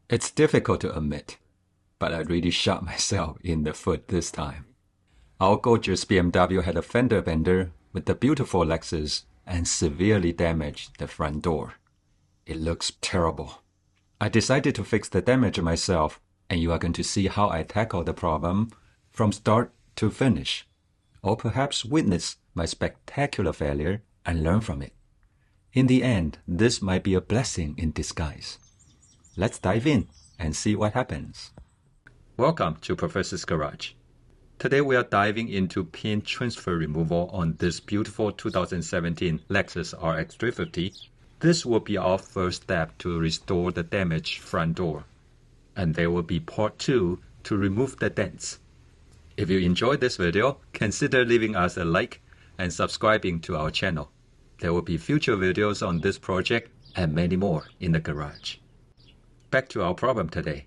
It's difficult to admit, but I really shot myself in the foot this time. Our gorgeous BMW had a fender bender with the beautiful Lexus and severely damaged the front door. It looks terrible. I decided to fix the damage myself, and you are going to see how I tackle the problem from start to finish, or perhaps witness my spectacular failure and learn from it. In the end, this might be a blessing in disguise. Let's dive in and see what happens. Welcome to Professor's Garage. Today we are diving into paint transfer removal on this beautiful 2017 Lexus RX350. This will be our first step to restore the damaged front door. And there will be part 2 to remove the dents. If you enjoyed this video, consider leaving us a like and subscribing to our channel. There will be future videos on this project and many more in the garage. Back to our problem today.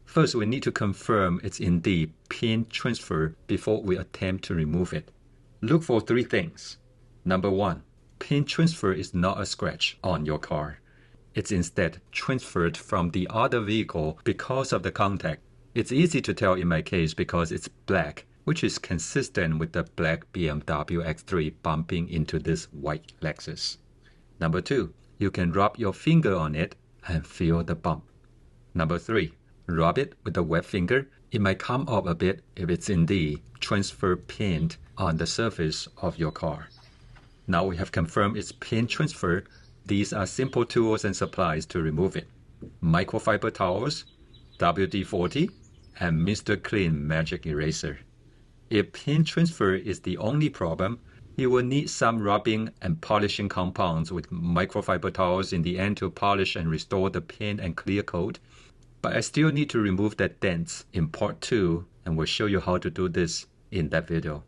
First, we need to confirm it's indeed paint transfer before we attempt to remove it. Look for 3 things. Number 1, paint transfer is not a scratch on your car. It's instead transferred from the other vehicle because of the contact. It's easy to tell in my case because it's black, which is consistent with the black BMW X3 bumping into this white Lexus. Number 2, you can rub your finger on it and feel the bump. Number 3, rub it with a wet finger. It might come up a bit if it's indeed transfer paint on the surface of your car. Now we have confirmed it's paint transfer. These are simple tools and supplies to remove it. Microfiber towels, WD-40, and Mr. Clean Magic Eraser. If paint transfer is the only problem, you will need some rubbing and polishing compounds with microfiber towels in the end to polish and restore the paint and clear coat. But I still need to remove the dents in part 2, and we'll show you how to do this in that video.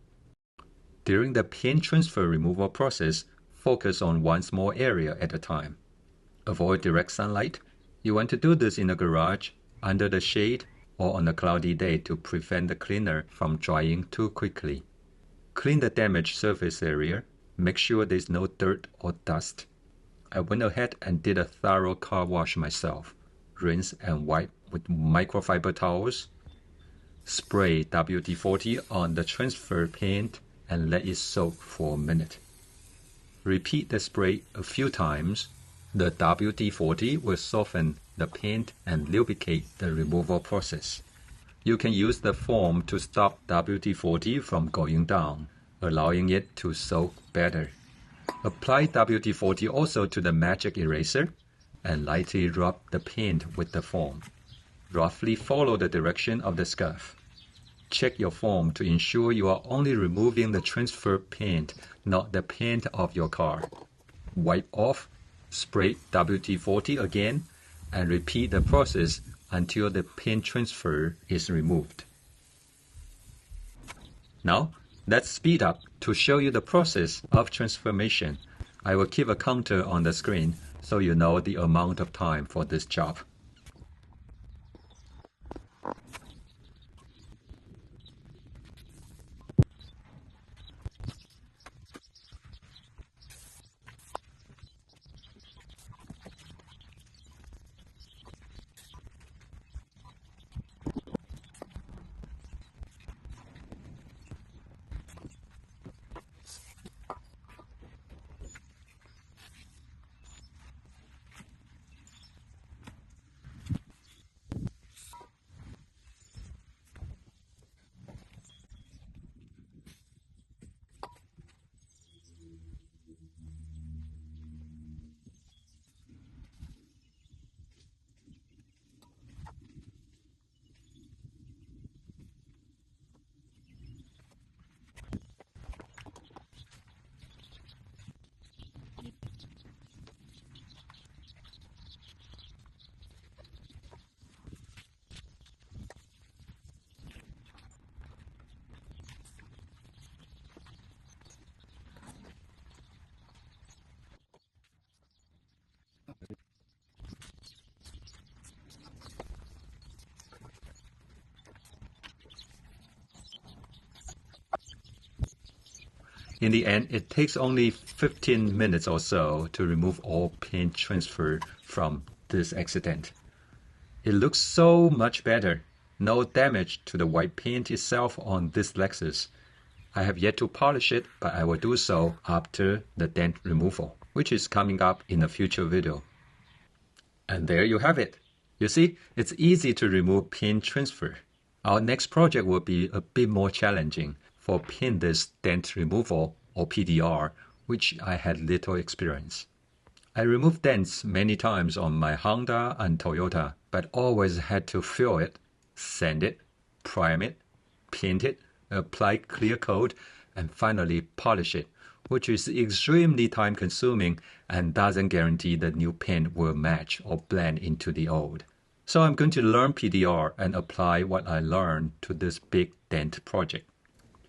During the paint transfer removal process, focus on one small area at a time. Avoid direct sunlight. You want to do this in a garage, under the shade, or on a cloudy day to prevent the cleaner from drying too quickly. Clean the damaged surface area. Make sure there's no dirt or dust. I went ahead and did a thorough car wash myself. Rinse and wipe with microfiber towels. Spray WD-40 on the transfer paint and let it soak for a minute. Repeat the spray a few times. The WD-40 will soften the paint and lubricate the removal process. You can use the foam to stop WD-40 from going down, allowing it to soak better. Apply WD-40 also to the magic eraser and lightly rub the paint with the foam. Roughly follow the direction of the scuff. Check your foam to ensure you are only removing the transfer paint, not the paint of your car. Wipe off, spray WD-40 again, and repeat the process until the paint transfer is removed. Now, let's speed up to show you the process of transformation. I will keep a counter on the screen so you know the amount of time for this job. In the end, it takes only 15 minutes or so to remove all paint transfer from this accident. It looks so much better. No damage to the white paint itself on this Lexus. I have yet to polish it, but I will do so after the dent removal, which is coming up in a future video. And there you have it. You see, it's easy to remove paint transfer. Our next project will be a bit more challenging for paintless dent removal, or PDR, which I had little experience. I removed dents many times on my Honda and Toyota, but always had to fill it, sand it, prime it, paint it, apply clear coat, and finally polish it, which is extremely time consuming and doesn't guarantee the new paint will match or blend into the old. So I'm going to learn PDR and apply what I learned to this big dent project.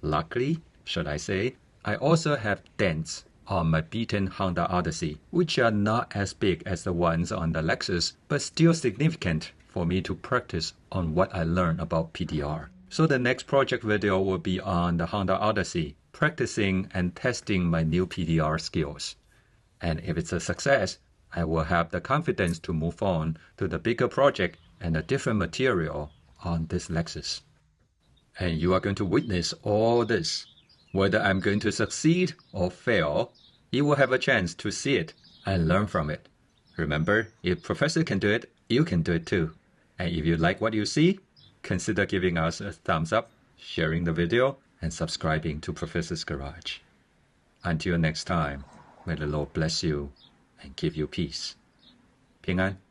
Luckily, should I say, I also have dents on my beaten Honda Odyssey, which are not as big as the ones on the Lexus, but still significant for me to practice on what I learned about PDR. So the next project video will be on the Honda Odyssey, practicing and testing my new PDR skills. And if it's a success, I will have the confidence to move on to the bigger project and a different material on this Lexus. And you are going to witness all this. Whether I'm going to succeed or fail, you will have a chance to see it and learn from it. Remember, if Professor can do it, you can do it too. And if you like what you see, consider giving us a thumbs up, sharing the video, and subscribing to Professor's Garage. Until next time, may the Lord bless you and give you peace. 平安。